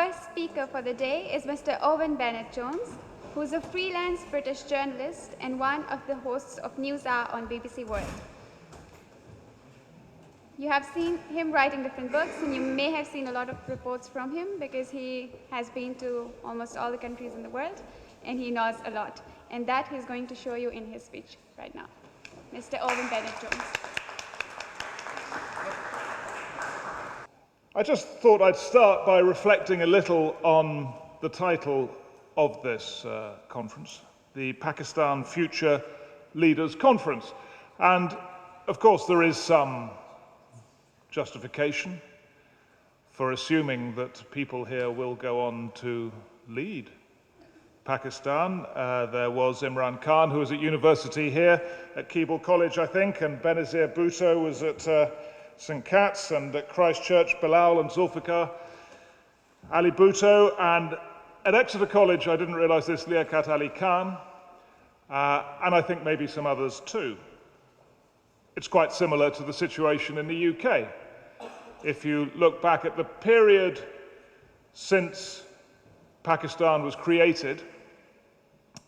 first speaker for the day is Mr. Owen Bennett Jones, who is a freelance British journalist and one of the hosts of NewsHour on BBC World. You have seen him writing different books, and you may have seen a lot of reports from him because he has been to almost all the countries in the world, and he knows a lot. And that he's going to show you in his speech right now. Mr. Owen Bennett Jones. I just thought I'd start by reflecting a little on the title of this conference, the Pakistan Future Leaders Conference. And of course there is some justification for assuming that people here will go on to lead Pakistan. There was Imran Khan, who was at university here at Keble College, I think, and Benazir Bhutto was at St. Cat's, and at Christchurch, Bilal and Zulfikar Ali Bhutto, and at Exeter College, I didn't realise this, Liaquat Ali Khan, and I think maybe some others too. It's quite similar to the situation in the UK. If you look back at the period since Pakistan was created,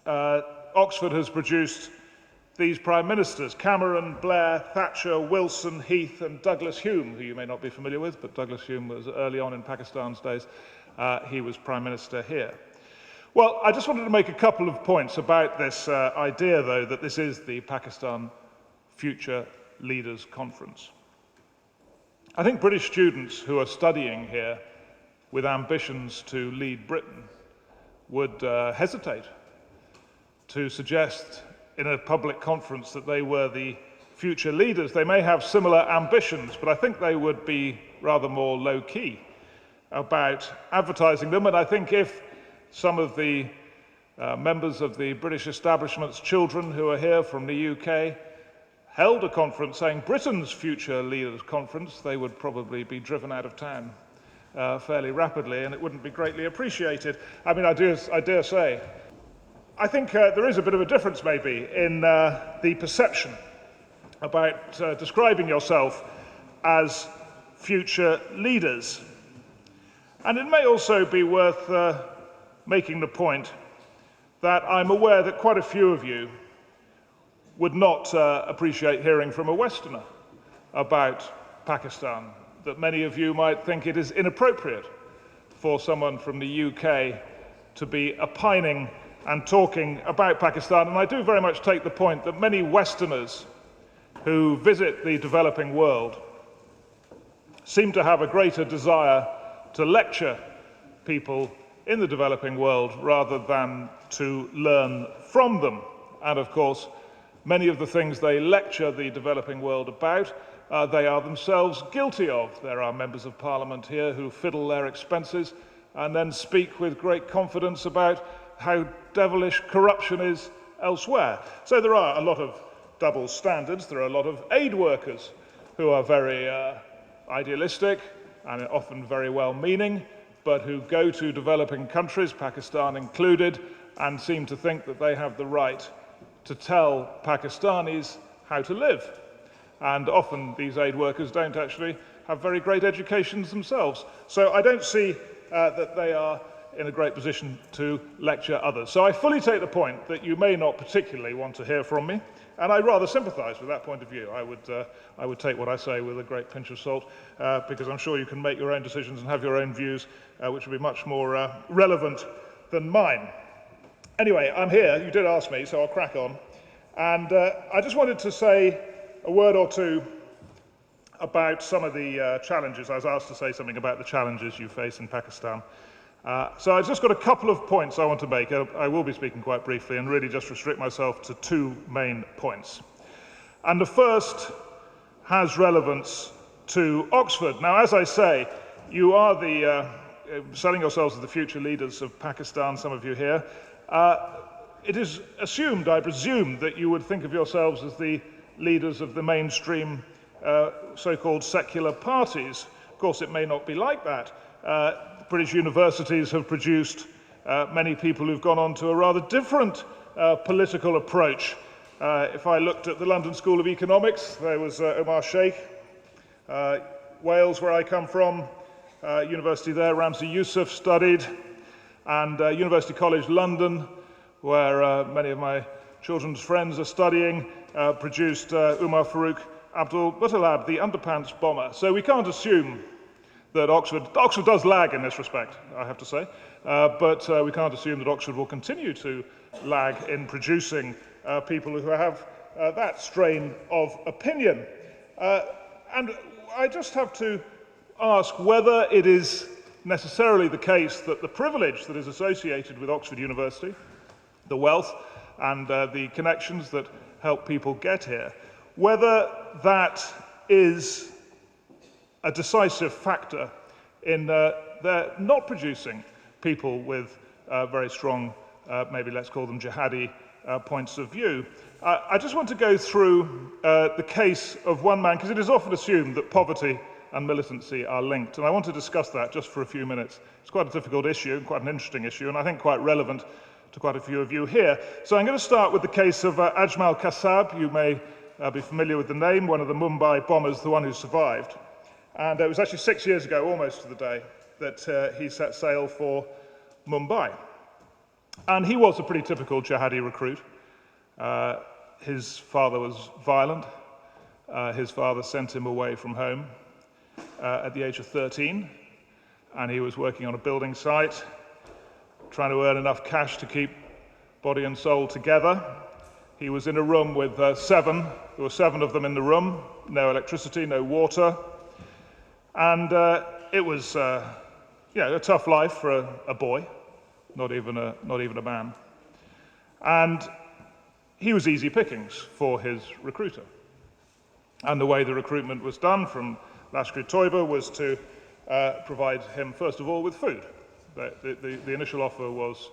Oxford has produced these prime ministers: Cameron, Blair, Thatcher, Wilson, Heath and Douglas Hume, who you may not be familiar with, but Douglas Hume was early on in Pakistan's days. He was prime minister here. Well, I just wanted to make a couple of points about this idea, though, that this is the Pakistan Future Leaders Conference. I think British students who are studying here with ambitions to lead Britain would hesitate to suggest in a public conference that they were the future leaders. They may have similar ambitions, but I think they would be rather more low-key about advertising them. And I think if some of the members of the British establishment's children who are here from the UK held a conference saying Britain's Future Leaders Conference, they would probably be driven out of town fairly rapidly, and it wouldn't be greatly appreciated. I mean, I dare say, I think there is a bit of a difference maybe in the perception about describing yourself as future leaders. And it may also be worth making the point that I'm aware that quite a few of you would not appreciate hearing from a Westerner about Pakistan, that many of you might think it is inappropriate for someone from the UK to be opining and talking about Pakistan. And I do very much take the point that many Westerners who visit the developing world seem to have a greater desire to lecture people in the developing world rather than to learn from them. And of course, many of the things they lecture the developing world about, they are themselves guilty of. There are members of Parliament here who fiddle their expenses and then speak with great confidence about how devilish corruption is elsewhere. So there are a lot of double standards. There are a lot of aid workers who are very idealistic and often very well-meaning, but who go to developing countries, Pakistan included, and seem to think that they have the right to tell Pakistanis how to live. And often these aid workers don't actually have very great educations themselves. So I don't see that they are in a great position to lecture others. So I fully take the point that you may not particularly want to hear from me, and I rather sympathise with that point of view. I would take what I say with a great pinch of salt, because I'm sure you can make your own decisions and have your own views, which will be much more relevant than mine. Anyway, I'm here, you did ask me, so I'll crack on. And I just wanted to say a word or two about some of the challenges. I was asked to say something about the challenges you face in Pakistan. So I've just got a couple of points I want to make. I will be speaking quite briefly and really just restrict myself to two main points. And the first has relevance to Oxford. Now, as I say, you are selling yourselves as the future leaders of Pakistan, some of you here. It is assumed, I presume, that you would think of yourselves as the leaders of the mainstream so-called secular parties. Of course, it may not be like that. British universities have produced many people who've gone on to a rather different political approach. If I looked at the London School of Economics, there was Omar Sheikh. Wales, where I come from, University there, Ramzi Youssef studied, and University College London, where many of my children's friends are studying, produced Umar Farouk Abdul Muttalab, the underpants bomber. So we can't assume that Oxford does lag in this respect, I have to say, but we can't assume that Oxford will continue to lag in producing people who have that strain of opinion. And I just have to ask whether it is necessarily the case that the privilege that is associated with Oxford University, the wealth and the connections that help people get here, whether that is a decisive factor in their not producing people with very strong, maybe let's call them jihadi, points of view. I just want to go through the case of one man, because it is often assumed that poverty and militancy are linked, and I want to discuss that just for a few minutes. It's quite a difficult issue, quite an interesting issue, and I think quite relevant to quite a few of you here. So I'm going to start with the case of Ajmal Kasab. You may be familiar with the name, one of the Mumbai bombers, the one who survived. And it was actually 6 years ago, almost to the day, that he set sail for Mumbai. And he was a pretty typical jihadi recruit. His father was violent. His father sent him away from home at the age of 13, and he was working on a building site, trying to earn enough cash to keep body and soul together. He was in a room with seven. There were 7 of them in the room, no electricity, no water. And it was a tough life for a boy, not even a man. And he was easy pickings for his recruiter. And the way the recruitment was done from Lashkar-e-Toiba was to provide him, first of all, with food. The initial offer was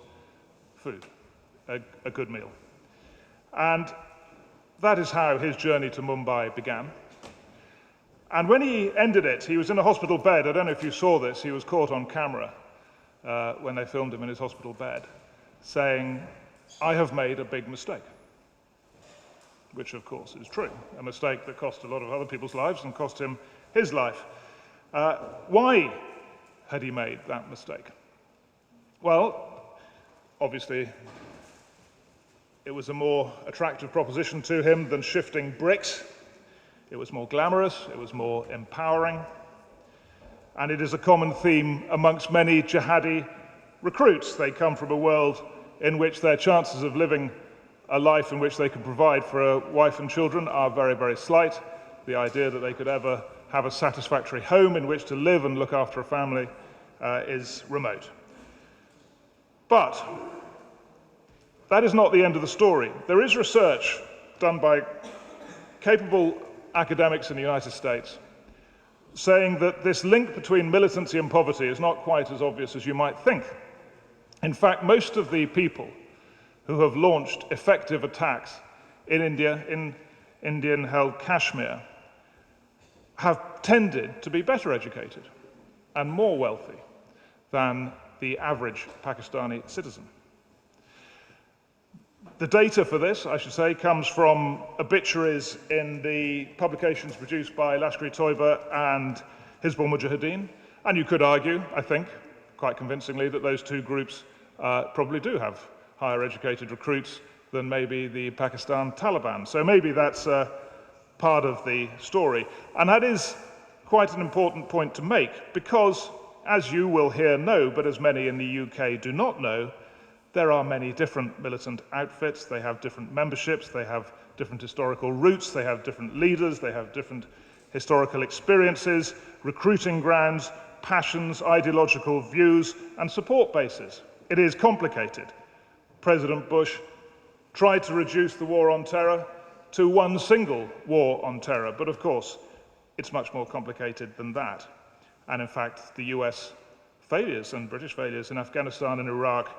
food, a good meal. And that is how his journey to Mumbai began. And when he ended it, he was in a hospital bed. I don't know if you saw this. He was caught on camera when they filmed him in his hospital bed, saying, "I have made a big mistake," which of course is true, a mistake that cost a lot of other people's lives and cost him his life. Why had he made that mistake? Well, obviously, it was a more attractive proposition to him than shifting bricks. It was more glamorous, it was more empowering, and it is a common theme amongst many jihadi recruits. They come from a world in which their chances of living a life in which they can provide for a wife and children are very, very slight. The idea that they could ever have a satisfactory home in which to live and look after a family is remote. But that is not the end of the story. There is research done by capable academics in the United States saying that this link between militancy and poverty is not quite as obvious as you might think. In fact, most of the people who have launched effective attacks in India, in Indian-held Kashmir, have tended to be better educated and more wealthy than the average Pakistani citizen. The data for this, I should say, comes from obituaries in the publications produced by Lashkar-e-Toiba and Hizbul Mujahideen, and you could argue, I think, quite convincingly, that those two groups probably do have higher educated recruits than maybe the Pakistan Taliban. So maybe that's part of the story. And that is quite an important point to make, because, as you will here know, but as many in the UK do not know, there are many different militant outfits. They have different memberships, they have different historical roots, they have different leaders, they have different historical experiences, recruiting grounds, passions, ideological views, and support bases. It is complicated. President Bush tried to reduce the war on terror to one single war on terror, but of course, it's much more complicated than that. And in fact, the US failures and British failures in Afghanistan and Iraq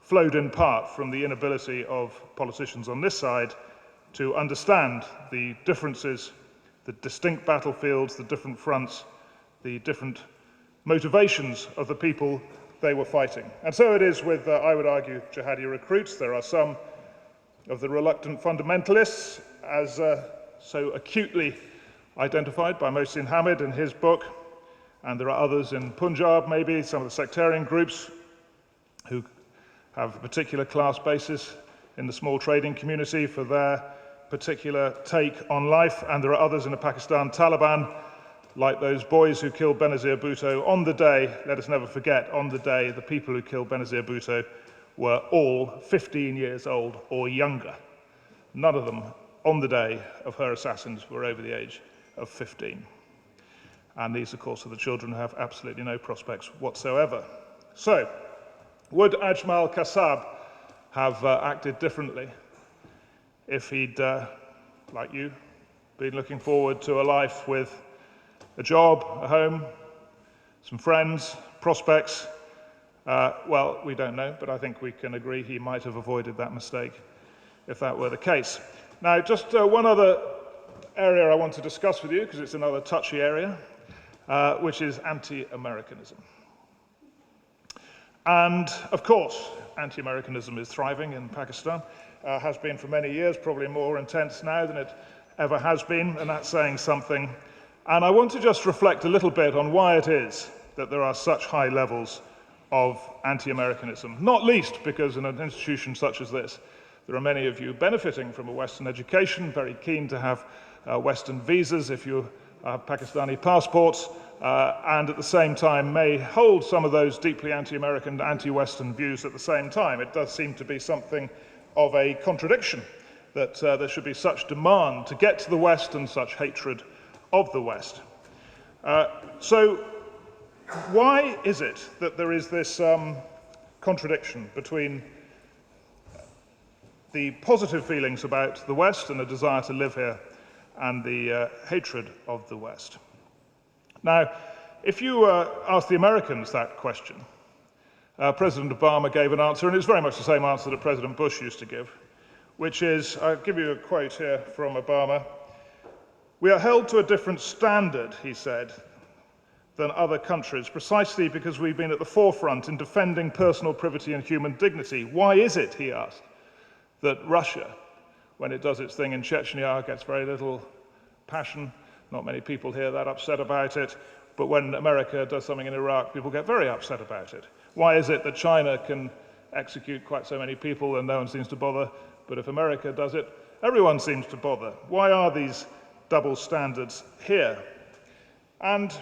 flowed in part from the inability of politicians on this side to understand the differences, the distinct battlefields, the different fronts, the different motivations of the people they were fighting. And so it is with, I would argue, jihadi recruits. There are some of the reluctant fundamentalists, as so acutely identified by Mohsin Hamid in his book, and there are others in Punjab, maybe, some of the sectarian groups who have a particular class basis in the small trading community for their particular take on life, and there are others in the Pakistan Taliban, like those boys who killed Benazir Bhutto on the day, let us never forget, on the day the people who killed Benazir Bhutto were all 15 years old or younger. None of them on the day of her assassins were over the age of 15. And these, of course, are the children who have absolutely no prospects whatsoever. So, would Ajmal Kasab have acted differently if he'd, like you, been looking forward to a life with a job, a home, some friends, prospects? Well, we don't know, but I think we can agree he might have avoided that mistake if that were the case. Now, just one other area I want to discuss with you, because it's another touchy area, which is anti-Americanism. And, of course, anti-Americanism is thriving in Pakistan, has been for many years, probably more intense now than it ever has been, and that's saying something. And I want to just reflect a little bit on why it is that there are such high levels of anti-Americanism, not least because in an institution such as this, there are many of you benefiting from a Western education, very keen to have Western visas if you have Pakistani passports, and at the same time may hold some of those deeply anti-American, anti-Western views at the same time. It does seem to be something of a contradiction that there should be such demand to get to the West and such hatred of the West. So why is it that there is this contradiction between the positive feelings about the West and a desire to live here and the hatred of the West? Now, if you ask the Americans that question, President Obama gave an answer, and it's very much the same answer that President Bush used to give, which is, I'll give you a quote here from Obama. "We are held to a different standard," he said, "than other countries, precisely because we've been at the forefront in defending personal privacy and human dignity. Why is it," he asked, "that Russia, when it does its thing in Chechnya, gets very little passion? Not many people here that upset about it. But when America does something in Iraq, people get very upset about it. Why is it that China can execute quite so many people and no one seems to bother, but if America does it, everyone seems to bother? Why are these double standards here?" And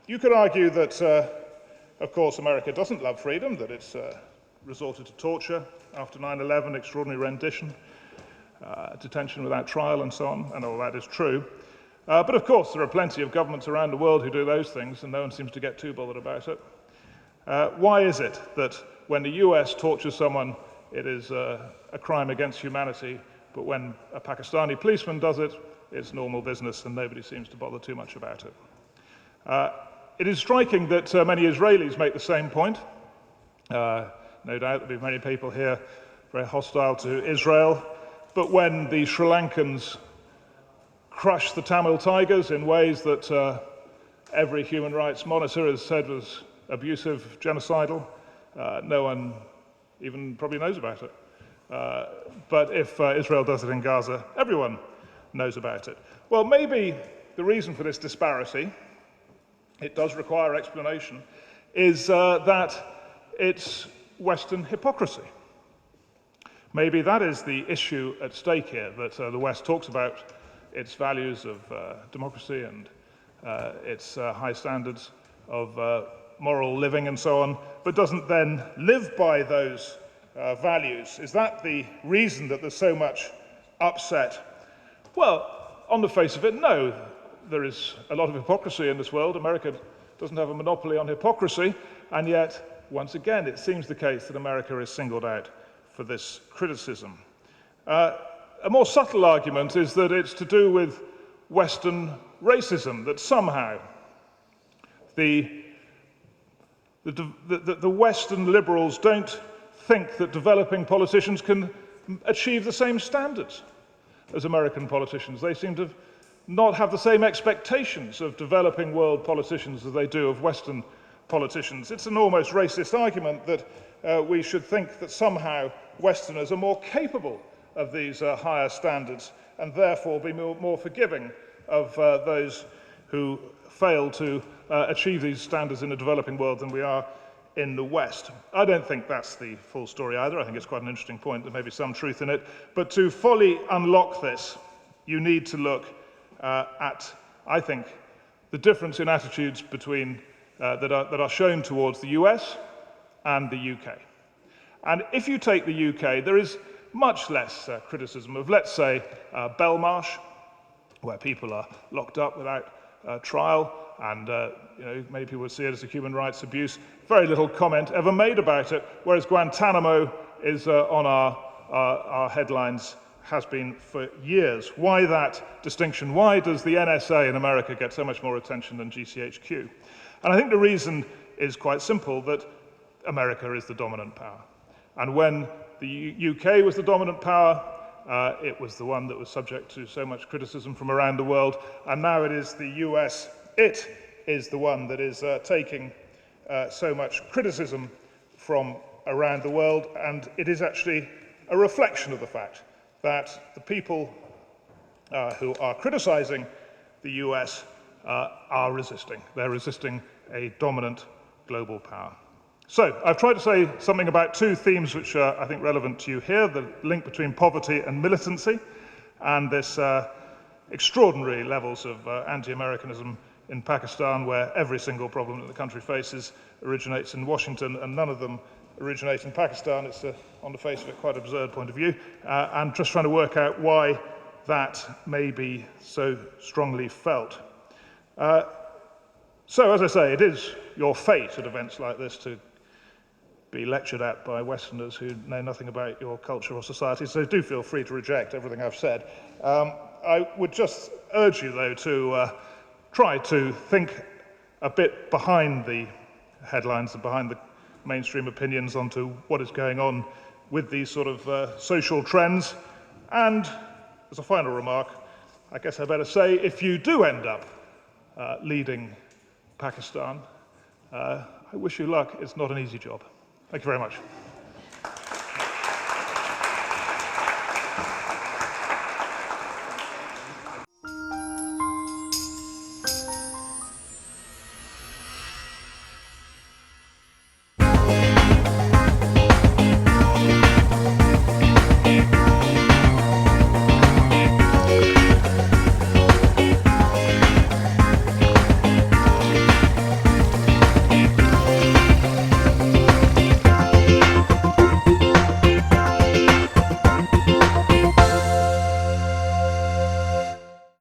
you could argue that, of course, America doesn't love freedom, that it's resorted to torture after 9/11, extraordinary rendition, detention without trial and so on, and all that is true. But of course, there are plenty of governments around the world who do those things, and no one seems to get too bothered about it. Why is it that when the US tortures someone, it is a crime against humanity, but when a Pakistani policeman does it, it's normal business and nobody seems to bother too much about it? It is striking that many Israelis make the same point. No doubt there'll be many people here very hostile to Israel, but when the Sri Lankans crush the Tamil Tigers in ways that every human rights monitor has said was abusive, genocidal, no one even probably knows about it. But if Israel does it in Gaza, everyone knows about it. Well, maybe the reason for this disparity, it does require explanation, is that it's Western hypocrisy. Maybe that is the issue at stake here, that the West talks about its values of democracy and its high standards of moral living and so on, but doesn't then live by those values. Is that the reason that there's so much upset? Well, on the face of it, no. There is a lot of hypocrisy in this world. America doesn't have a monopoly on hypocrisy, and yet, once again, it seems the case that America is singled out for this criticism. A more subtle argument is that it's to do with Western racism, that somehow the Western liberals don't think that developing politicians can achieve the same standards as American politicians. They seem to not have the same expectations of developing world politicians as they do of Western politicians. It's an almost racist argument that we should think that somehow Westerners are more capable of these higher standards and therefore be more forgiving of those who fail to achieve these standards in the developing world than we are in the West. I don't think that's the full story either. I think it's quite an interesting point. There may be some truth in it. But to fully unlock this, you need to look at, I think, the difference in attitudes between, that are shown towards the US and the UK. And if you take the UK, there is much less criticism of, let's say, Belmarsh, where people are locked up without trial, and many people would see it as a human rights abuse. Very little comment ever made about it, whereas Guantanamo is on our headlines, has been for years. Why that distinction? Why does the NSA in America get so much more attention than GCHQ? And I think the reason is quite simple, that America is the dominant power. And when the UK was the dominant power, it was the one that was subject to so much criticism from around the world, and now it is the US. It is the one that is taking so much criticism from around the world, and it is actually a reflection of the fact that the people who are criticizing the US are resisting. They're resisting a dominant global power. So, I've tried to say something about two themes which are, I think, relevant to you here, the link between poverty and militancy, and this extraordinary levels of anti-Americanism in Pakistan, where every single problem that the country faces originates in Washington, and none of them originate in Pakistan. It's, on the face of it, quite an absurd point of view, and just trying to work out why that may be so strongly felt. So, as I say, it is your fate at events like this to be lectured at by Westerners who know nothing about your culture or society, so do feel free to reject everything I've said. I would just urge you, though, to try to think a bit behind the headlines and behind the mainstream opinions onto what is going on with these sort of social trends. And as a final remark, I guess I better say, if you do end up leading Pakistan, I wish you luck. It's not an easy job. Thank you very much.